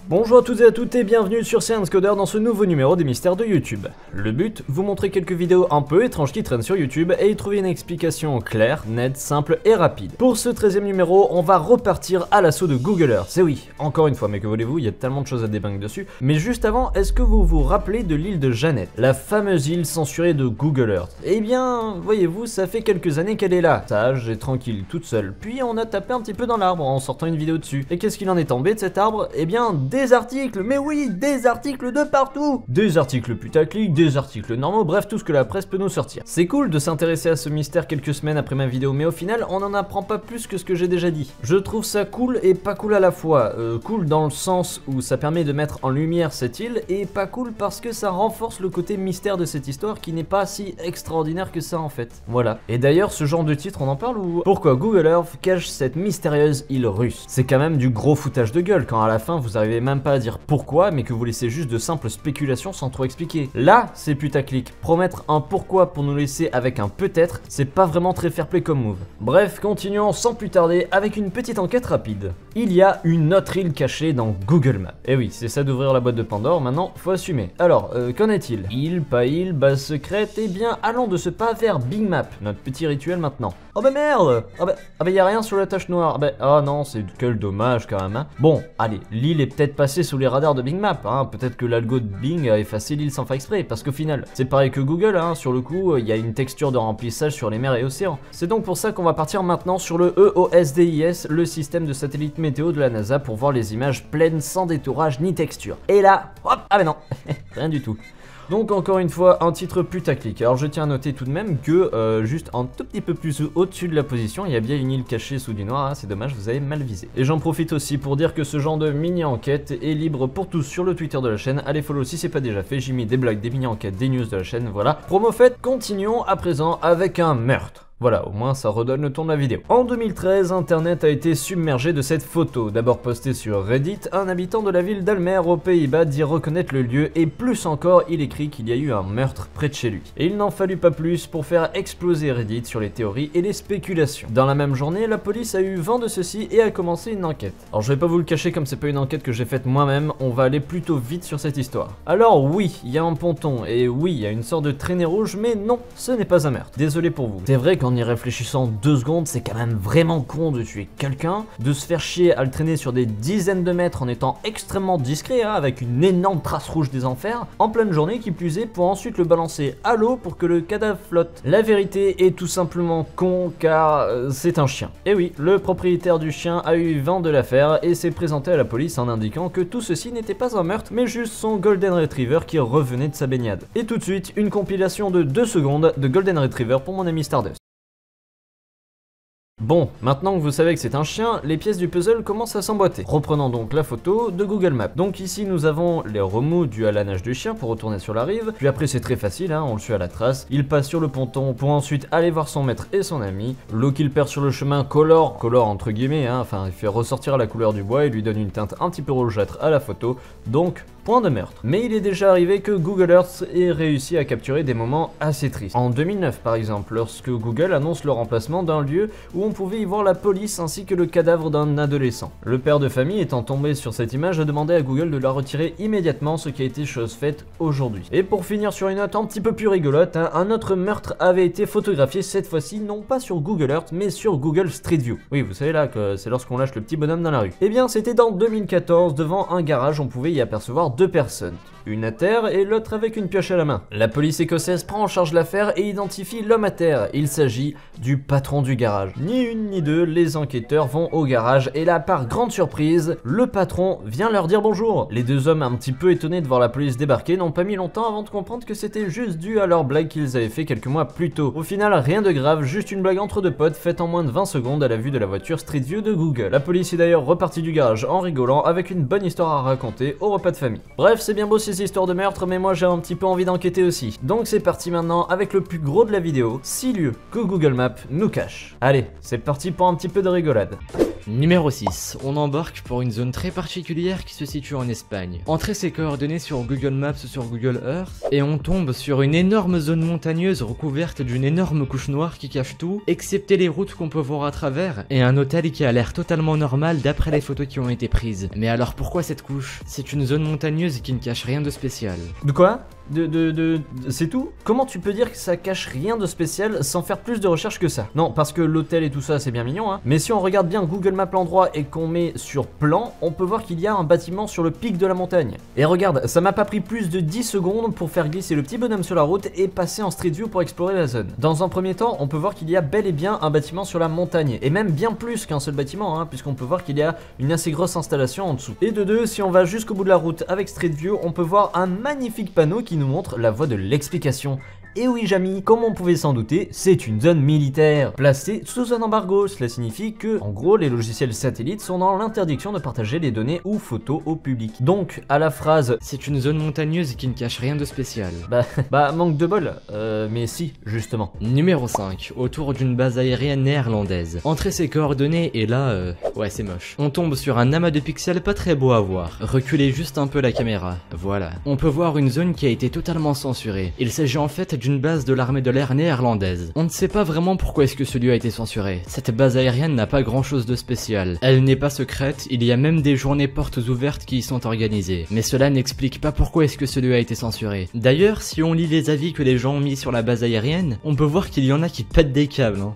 Bonjour à toutes et à toutes et bienvenue sur Science Coder dans ce nouveau numéro des mystères de YouTube. Le but, vous montrer quelques vidéos un peu étranges qui traînent sur YouTube et y trouver une explication claire, nette, simple et rapide. Pour ce 13e numéro, on va repartir à l'assaut de Google Earth. Et oui, encore une fois, mais que voulez-vous, il y a tellement de choses à débunk dessus. Mais juste avant, est-ce que vous vous rappelez de l'île de Jeannette, la fameuse île censurée de Google Earth? Eh bien, voyez-vous, ça fait quelques années qu'elle est là, sage et tranquille, toute seule. Puis on a tapé un petit peu dans l'arbre en sortant une vidéo dessus. Et qu'est-ce qu'il en est tombé de cet arbre? Eh bien, des articles, mais oui, des articles de partout. Des articles putaclic, des articles normaux, bref, tout ce que la presse peut nous sortir. C'est cool de s'intéresser à ce mystère quelques semaines après ma vidéo, mais au final, on n'en apprend pas plus que ce que j'ai déjà dit. Je trouve ça cool et pas cool à la fois. Cool dans le sens où ça permet de mettre en lumière cette île, et pas cool parce que ça renforce le côté mystère de cette histoire qui n'est pas si extraordinaire que ça en fait. Voilà. Et d'ailleurs, ce genre de titre, on en parle ou... Pourquoi Google Earth cache cette mystérieuse île russe? C'est quand même du gros foutage de gueule quand à la fin vous arrivez même pas à dire pourquoi, mais que vous laissez juste de simples spéculations sans trop expliquer. Là, c'est putaclic. Promettre un pourquoi pour nous laisser avec un peut-être, c'est pas vraiment très fair-play comme move. Bref, continuons sans plus tarder avec une petite enquête rapide. Il y a une autre île cachée dans Google Maps. Et oui, c'est ça d'ouvrir la boîte de Pandore, maintenant faut assumer. Alors, qu'en est-il? Île, pas île, base secrète, eh bien allons de ce pas vers Bing Map, notre petit rituel maintenant. Oh bah merde! Ah bah y a rien sur la tache noire. Ah non, c'est quel dommage quand même, hein. Bon, allez, l'île est peut-être passée sous les radars de Bing Map, hein. Peut-être que l'algo de Bing a effacé l'île sans faire exprès, parce qu'au final, c'est pareil que Google, hein. Sur le coup, il y a une texture de remplissage sur les mers et océans. C'est donc pour ça qu'on va partir maintenant sur le EOSDIS, le système de satellite météo de la NASA, pour voir les images pleines sans détourage ni texture. Et là, hop, ah mais non, rien du tout. Donc encore une fois un titre putaclic. Alors je tiens à noter tout de même que juste un tout petit peu plus au-dessus de la position, il y a bien une île cachée sous du noir, hein, c'est dommage, vous avez mal visé. Et j'en profite aussi pour dire que ce genre de mini-enquête est libre pour tous sur le Twitter de la chaîne. Allez follow si c'est pas déjà fait, j'y mets des blagues, des mini-enquêtes, des news de la chaîne, voilà. Promo faite, continuons à présent avec un meurtre. Voilà, au moins ça redonne le ton de la vidéo. En 2013, Internet a été submergé de cette photo. D'abord postée sur Reddit, un habitant de la ville d'Almer aux Pays-Bas dit reconnaître le lieu et plus encore, il écrit qu'il y a eu un meurtre près de chez lui. Et il n'en fallut pas plus pour faire exploser Reddit sur les théories et les spéculations. Dans la même journée, la police a eu vent de ceci et a commencé une enquête. Alors je vais pas vous le cacher comme c'est pas une enquête que j'ai faite moi-même, on va aller plutôt vite sur cette histoire. Alors oui, il y a un ponton et oui, il y a une sorte de traînée rouge, mais non, ce n'est pas un meurtre. Désolé pour vous. C'est vrai qu'en y réfléchissant 2 secondes, c'est quand même vraiment con de tuer quelqu'un, de se faire chier à le traîner sur des dizaines de mètres en étant extrêmement discret, hein, avec une énorme trace rouge des enfers, en pleine journée qui plus est, pour ensuite le balancer à l'eau pour que le cadavre flotte. La vérité est tout simplement con car c'est un chien. Et oui, le propriétaire du chien a eu vent de l'affaire et s'est présenté à la police en indiquant que tout ceci n'était pas un meurtre, mais juste son Golden Retriever qui revenait de sa baignade. Et tout de suite, une compilation de 2 secondes de Golden Retriever pour mon ami Stardust. Bon, maintenant que vous savez que c'est un chien, les pièces du puzzle commencent à s'emboîter. Reprenons donc la photo de Google Maps. Donc ici nous avons les remous dus à la nage du chien pour retourner sur la rive, puis après c'est très facile, hein, on le suit à la trace, il passe sur le ponton pour ensuite aller voir son maître et son ami, l'eau qu'il perd sur le chemin colore entre guillemets, hein, enfin il fait ressortir la couleur du bois et lui donne une teinte un petit peu rougeâtre à la photo, donc point de meurtre. Mais il est déjà arrivé que Google Earth ait réussi à capturer des moments assez tristes. En 2009 par exemple, lorsque Google annonce le remplacement d'un lieu où on pouvait y voir la police ainsi que le cadavre d'un adolescent. Le père de famille étant tombé sur cette image a demandé à Google de la retirer immédiatement, ce qui a été chose faite aujourd'hui. Et pour finir sur une note un petit peu plus rigolote, hein, un autre meurtre avait été photographié cette fois-ci non pas sur Google Earth mais sur Google Street View. Oui, vous savez là que c'est lorsqu'on lâche le petit bonhomme dans la rue. Eh bien c'était dans 2014, devant un garage, on pouvait y apercevoir 2 personnes. Une à terre et l'autre avec une pioche à la main. La police écossaise prend en charge l'affaire et identifie l'homme à terre. Il s'agit du patron du garage. Ni une ni deux, les enquêteurs vont au garage et là, par grande surprise, le patron vient leur dire bonjour. Les 2 hommes, un petit peu étonnés de voir la police débarquer, n'ont pas mis longtemps avant de comprendre que c'était juste dû à leur blague qu'ils avaient fait quelques mois plus tôt. Au final, rien de grave, juste une blague entre 2 potes faite en moins de 20 secondes à la vue de la voiture Street View de Google. La police est d'ailleurs repartie du garage en rigolant avec une bonne histoire à raconter au repas de famille. Bref, c'est bien beau ces histoires de meurtre, mais moi j'ai un petit peu envie d'enquêter aussi. Donc c'est parti maintenant avec le plus gros de la vidéo, 6 lieux que Google Maps nous cache. Allez, c'est parti pour un petit peu de rigolade. Numéro 6. On embarque pour une zone très particulière qui se situe en Espagne. Entrez ses coordonnées sur Google Maps ou sur Google Earth et on tombe sur une énorme zone montagneuse recouverte d'une énorme couche noire qui cache tout, excepté les routes qu'on peut voir à travers et un hôtel qui a l'air totalement normal d'après les photos qui ont été prises. Mais alors pourquoi cette couche? C'est une zone montagneuse qui ne cache rien de spécial. De quoi? C'est tout? Comment tu peux dire que ça cache rien de spécial sans faire plus de recherche que ça? Non, parce que l'hôtel et tout ça c'est bien mignon, hein. Mais si on regarde bien Google Maps l'endroit et qu'on met sur plan, on peut voir qu'il y a un bâtiment sur le pic de la montagne. Et regarde, ça m'a pas pris plus de 10 secondes pour faire glisser le petit bonhomme sur la route et passer en Street View pour explorer la zone. Dans un premier temps, on peut voir qu'il y a bel et bien un bâtiment sur la montagne, et même bien plus qu'un seul bâtiment, hein, puisqu'on peut voir qu'il y a une assez grosse installation en dessous. Et de deux, si on va jusqu'au bout de la route avec Street View, on peut voir un magnifique panneau qui nous montre la voie de l'explication. Et oui Jamy, comme on pouvait s'en douter, c'est une zone militaire, placée sous un embargo. Cela signifie que, en gros, les logiciels satellites sont dans l'interdiction de partager les données ou photos au public. Donc, à la phrase « C'est une zone montagneuse qui ne cache rien de spécial », bah manque de bol, mais si, justement. Numéro 5, autour d'une base aérienne néerlandaise. Entrez ses coordonnées et là, ouais c'est moche. On tombe sur un amas de pixels pas très beau à voir. Reculez juste un peu la caméra, voilà. On peut voir une zone qui a été totalement censurée. Il s'agit en fait d'une base de l'armée de l'air néerlandaise. On ne sait pas vraiment pourquoi est-ce que ce lieu a été censuré. Cette base aérienne n'a pas grand chose de spécial. Elle n'est pas secrète, il y a même des journées portes ouvertes qui y sont organisées. Mais cela n'explique pas pourquoi est-ce que ce lieu a été censuré. D'ailleurs, si on lit les avis que les gens ont mis sur la base aérienne, on peut voir qu'il y en a qui pètent des câbles, hein.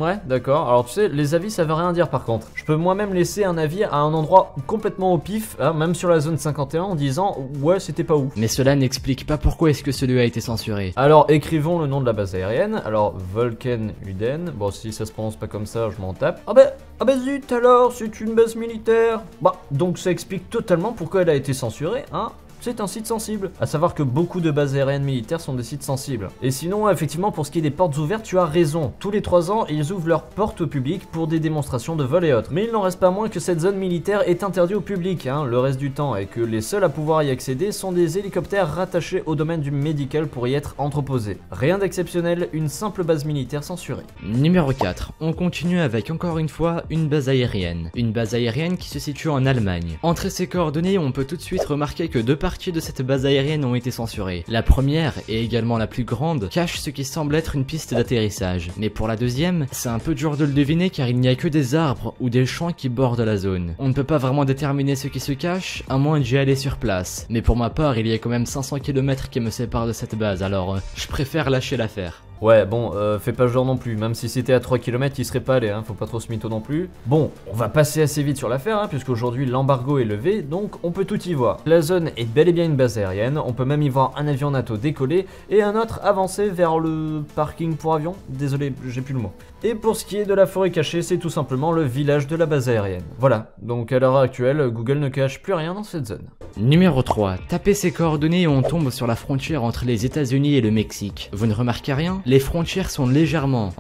Ouais, d'accord. Alors tu sais, les avis ça veut rien dire par contre. Je peux moi-même laisser un avis à un endroit complètement au pif, hein, même sur la zone 51 en disant ouais c'était pas ouf. Mais cela n'explique pas pourquoi est-ce que ce lieu a été censuré. Alors écrivons le nom de la base aérienne. Alors Volken Uden. Bon si ça se prononce pas comme ça je m'en tape. Ah bah zut alors, c'est une base militaire. Bah donc ça explique totalement pourquoi elle a été censurée, hein. C'est un site sensible. À savoir que beaucoup de bases aériennes militaires sont des sites sensibles. Et sinon, effectivement, pour ce qui est des portes ouvertes, tu as raison. Tous les 3 ans, ils ouvrent leurs portes au public pour des démonstrations de vol et autres. Mais il n'en reste pas moins que cette zone militaire est interdite au public, hein, le reste du temps, et que les seuls à pouvoir y accéder sont des hélicoptères rattachés au domaine du médical pour y être entreposés. Rien d'exceptionnel, une simple base militaire censurée. Numéro 4. On continue avec encore une fois une base aérienne. Une base aérienne qui se situe en Allemagne. Entre ses coordonnées, on peut tout de suite remarquer que deux parties de cette base aérienne ont été censurées. La première, et également la plus grande, cache ce qui semble être une piste d'atterrissage. Mais pour la deuxième, c'est un peu dur de le deviner car il n'y a que des arbres ou des champs qui bordent la zone. On ne peut pas vraiment déterminer ce qui se cache, à moins d'y aller sur place. Mais pour ma part, il y a quand même 500 km qui me séparent de cette base, alors je préfère lâcher l'affaire. Ouais, bon, fais pas genre non plus, même si c'était à 3 km, il serait pas allé, hein, faut pas trop se mytho non plus. Bon, on va passer assez vite sur l'affaire, hein, puisqu'aujourd'hui l'embargo est levé, donc on peut tout y voir. La zone est bel et bien une base aérienne, on peut même y voir un avion NATO décoller, et un autre avancer vers le parking pour avions, désolé, j'ai plus le mot. Et pour ce qui est de la forêt cachée, c'est tout simplement le village de la base aérienne. Voilà, donc à l'heure actuelle, Google ne cache plus rien dans cette zone. Numéro 3. Tapez ses coordonnées et on tombe sur la frontière entre les États-Unis et le Mexique. Vous ne remarquez rien? Les frontières sont légèrement,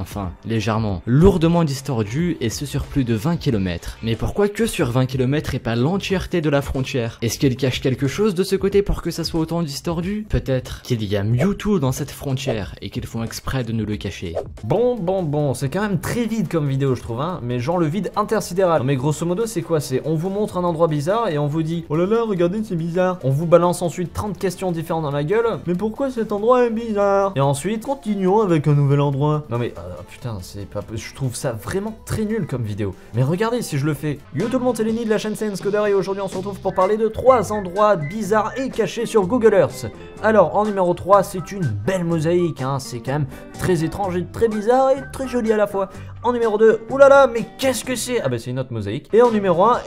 lourdement distordues et ce sur plus de 20 km. Mais pourquoi que sur 20 km et pas l'entièreté de la frontière? Est-ce qu'elle cache quelque chose de ce côté pour que ça soit autant distordu? Peut-être qu'il y a Mewtwo dans cette frontière et qu'ils font exprès de nous le cacher. Bon, c'est quand même très vide comme vidéo je trouve, hein, mais genre le vide intersidéral. Non, mais grosso modo c'est quoi? C'est on vous montre un endroit bizarre et on vous dit oh là là regardez c'est bizarre. On vous balance ensuite 30 questions différentes dans la gueule. Mais pourquoi cet endroit est bizarre? Et ensuite continuons avec un nouvel endroit. Non mais putain c'est pas... Je trouve ça vraiment très nul comme vidéo. Mais regardez si je le fais. Yo tout le monde c'est Lenny de la chaîne ScienceCoder et aujourd'hui on se retrouve pour parler de 3 endroits bizarres et cachés sur Google Earth. Alors en numéro 3 c'est une belle mosaïque, hein. C'est quand même très étrange et très bizarre et très joli à la fois. En numéro 2, oulala, mais qu'est-ce que c'est? Ah bah c'est une autre mosaïque. Et en numéro 1,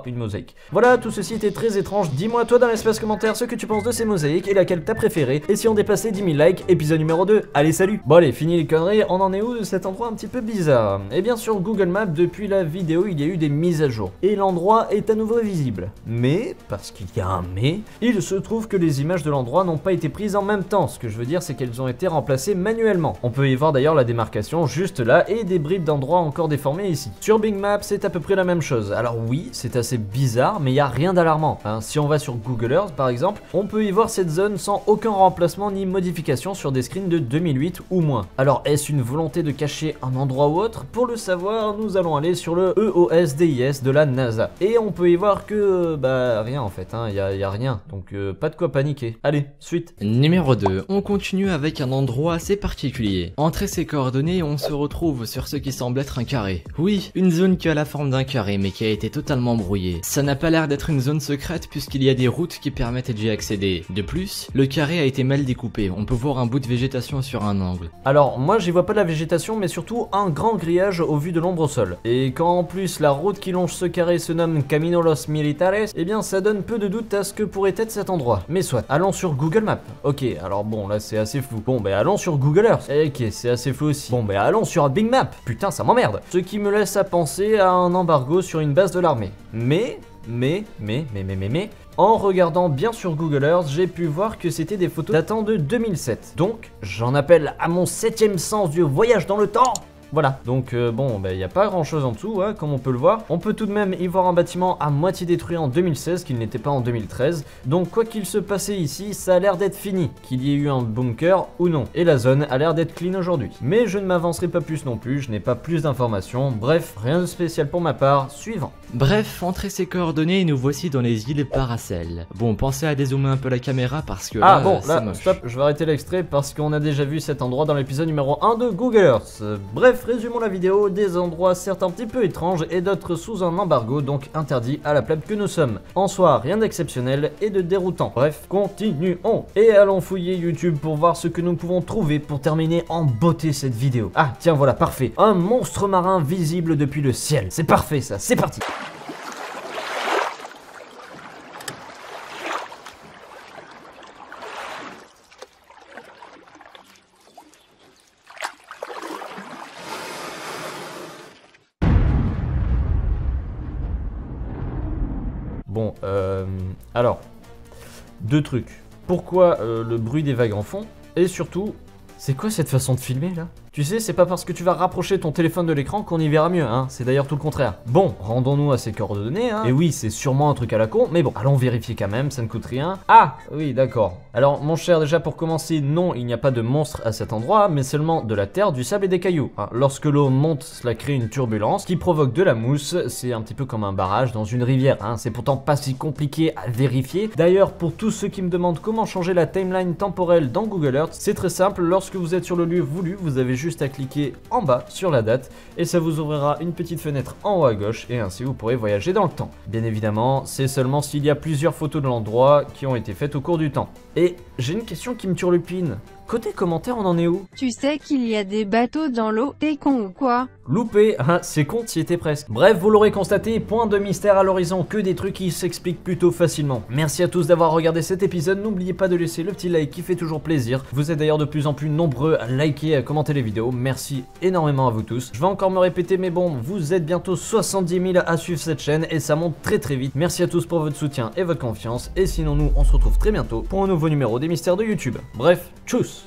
une mosaïque. Voilà, tout ceci était très étrange. Dis-moi toi dans l'espace commentaire ce que tu penses de ces mosaïques et laquelle t'as préférée. Et si on dépassait 10 000 likes, épisode numéro 2. Allez, salut! Bon allez, fini les conneries, on en est où de cet endroit un petit peu bizarre? Et bien sur Google Maps, depuis la vidéo, il y a eu des mises à jour. Et l'endroit est à nouveau visible. Mais, parce qu'il y a un mais, il se trouve que les images de l'endroit n'ont pas été prises en même temps. Ce que je veux dire, c'est qu'elles ont été remplacées manuellement. On peut y voir d'ailleurs la démarcation juste là et des bribes bribes d'endroits encore déformés ici. Sur Bing Maps, c'est à peu près la même chose. Alors oui, c'est assez bizarre, mais il n'y a rien d'alarmant, hein. Si on va sur Google Earth par exemple, on peut y voir cette zone sans aucun remplacement ni modification sur des screens de 2008 ou moins. Alors est-ce une volonté de cacher un endroit ou autre? Pour le savoir, nous allons aller sur le EOSDIS de la NASA. Et on peut y voir que, rien en fait, hein, y a rien, donc pas de quoi paniquer. Allez, suite. Numéro 2, on continue avec un endroit assez particulier. Entre ces coordonnées, on se retrouve sur ce qui semble être un carré. Oui, une zone qui a la forme d'un carré mais qui a été totalement brouillée. Ça n'a pas l'air d'être une zone secrète puisqu'il y a des routes qui permettent d'y accéder. De plus, le carré a été mal découpé, on peut voir un bout de végétation sur un angle. Alors moi j'y vois pas de la végétation mais surtout un grand grillage au vu de l'ombre au sol. Et quand en plus la route qui longe ce carré se nomme Camino Los Militares, eh bien ça donne peu de doute à ce que pourrait être cet endroit. Mais soit, allons sur Google Maps. Ok, alors bon là c'est assez flou. Bon allons sur Google Earth. Ok, c'est assez flou aussi. Bon allons sur Bing Map. Putain ça m'emmerde. Ce qui me laisse à penser à un embargo sur une base de l'armée. Mais, en regardant bien sur Google Earth, j'ai pu voir que c'était des photos datant de 2007. Donc, j'en appelle à mon 7e sens du voyage dans le temps. Voilà, donc il n'y a pas grand chose en dessous, hein, comme on peut le voir. On peut tout de même y voir un bâtiment à moitié détruit en 2016, qu'il n'était pas en 2013. Donc quoi qu'il se passait ici, ça a l'air d'être fini, qu'il y ait eu un bunker ou non. Et la zone a l'air d'être clean aujourd'hui. Mais je ne m'avancerai pas plus non plus, je n'ai pas plus d'informations. Bref, rien de spécial pour ma part, suivant. Bref, entre ces coordonnées, nous voici dans les îles Paracel. Bon, pensez à dézoomer un peu la caméra parce que là, stop, je vais arrêter l'extrait parce qu'on a déjà vu cet endroit dans l'épisode numéro 1 de Google Earth. Bref, résumons la vidéo, des endroits certes un petit peu étranges et d'autres sous un embargo, donc interdits à la plèbe que nous sommes. En soi, rien d'exceptionnel et de déroutant. Bref, continuons et allons fouiller YouTube pour voir ce que nous pouvons trouver pour terminer en beauté cette vidéo. Ah tiens voilà, parfait, un monstre marin visible depuis le ciel. C'est parfait ça, c'est parti. Bon, alors, deux trucs. Pourquoi le bruit des vagues en fond? Et surtout, c'est quoi cette façon de filmer là? Tu sais, c'est pas parce que tu vas rapprocher ton téléphone de l'écran qu'on y verra mieux, hein, c'est d'ailleurs tout le contraire. Bon, rendons-nous à ces coordonnées, hein. Et oui, c'est sûrement un truc à la con, mais bon, allons vérifier quand même, ça ne coûte rien. Ah, oui, d'accord. Alors, mon cher, déjà pour commencer, non, il n'y a pas de monstre à cet endroit, mais seulement de la terre, du sable et des cailloux. Hein. Lorsque l'eau monte, cela crée une turbulence qui provoque de la mousse, c'est un petit peu comme un barrage dans une rivière, hein. C'est pourtant pas si compliqué à vérifier. D'ailleurs, pour tous ceux qui me demandent comment changer la timeline temporelle dans Google Earth, c'est très simple, lorsque vous êtes sur le lieu voulu, vous avez juste à cliquer en bas sur la date et ça vous ouvrira une petite fenêtre en haut à gauche et ainsi vous pourrez voyager dans le temps. Bien évidemment, c'est seulement s'il y a plusieurs photos de l'endroit qui ont été faites au cours du temps. Et j'ai une question qui me turlupine. Côté commentaire, on en est où? Tu sais qu'il y a des bateaux dans l'eau, t'es con ou quoi? Loupé, hein, c'est con, t'y étais presque. Bref, vous l'aurez constaté, point de mystère à l'horizon, que des trucs qui s'expliquent plutôt facilement. Merci à tous d'avoir regardé cet épisode, n'oubliez pas de laisser le petit like qui fait toujours plaisir. Vous êtes d'ailleurs de plus en plus nombreux à liker et à commenter les vidéos, merci énormément à vous tous. Je vais encore me répéter, mais bon, vous êtes bientôt 70 000 à suivre cette chaîne et ça monte très vite. Merci à tous pour votre soutien et votre confiance, et sinon nous, on se retrouve très bientôt pour un nouveau numéro des mystères de YouTube. Bref, tchuss!